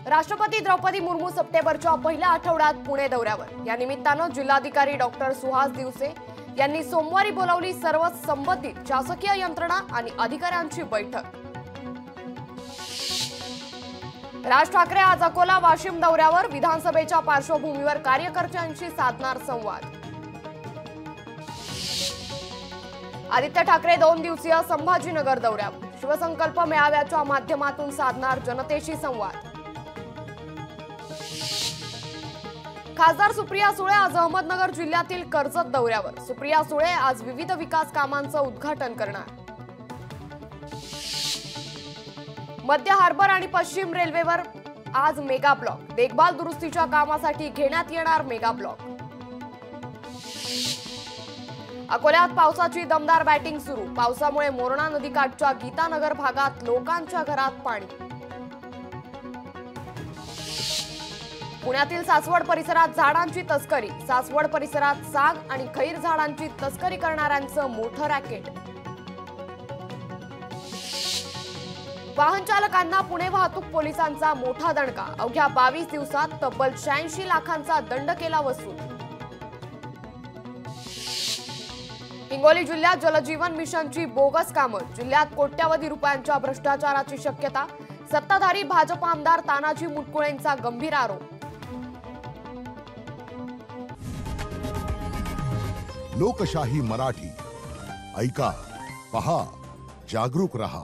राष्ट्रपती द्रौपदी मुर्मू सप्टेंबरच्या पहिल्या आठवड्यात पुणे दौऱ्यावर। या निमित्तानं जिल्हाधिकारी डॉक्टर सुहास दिवसे यांनी सोमवारी बोलावली सर्व संबंधित शासकीय यंत्रणा आणि अधिकाऱ्यांची बैठक। राज ठाकरे आज अकोला वाशिम दौऱ्यावर। विधानसभेच्या पार्श्वभूमीवर कार्यकर्त्यांशी साधणार संवाद। आदित्य ठाकरे 2 दिवसीय संभाजीनगर दौऱ्यावर। शिवसंकल्प मेळाव्याच्या माध्यमातून साधणार जनतेशी संवाद। खासदार सुप्रिया सुळे आज अहमदनगर जिल्ह्यातील कर्जत दौऱ्यावर। सुप्रिया सुळे आज विविध विकास कामांचं उद्घाटन करणार। मध्य हार्बर आणि पश्चिम रेल्वेवर आज मेगा ब्लॉक। देखभाल दुरुस्तीच्या कामासाठी घेण्यात येणार मेगा ब्लॉक। अकोल्यात पावसाची दमदार बॅटिंग सुरू। पावसामुळे मोरणा नदीकाठच्या गीतानगर भागात लोकांच्या घरात पाणी। पुण्यातील सासवड परिसरात झाडांची तस्करी। सासवड परिसरात साग आणि खैर झाडांची तस्करी करणाऱ्यांचं मोठं रॅकेट। वाहन चालकांना पुणे वाहतूक पोलिसांचा मोठा दणका। अवघ्या 22 दिवसात तब्बल 86 लाखांचा दंड केला वसूल। हिंगोली जिल्ह्यात जलजीवन मिशनची बोगस कामं। जिल्ह्यात कोट्यवधी रुपयांच्या भ्रष्टाचाराची शक्यता। सत्ताधारी भाजप आमदार तानाजी मुटकुळेंचा गंभीर आरोप। लोकशाही मराठी ऐका, पहा, जागरूक रहा।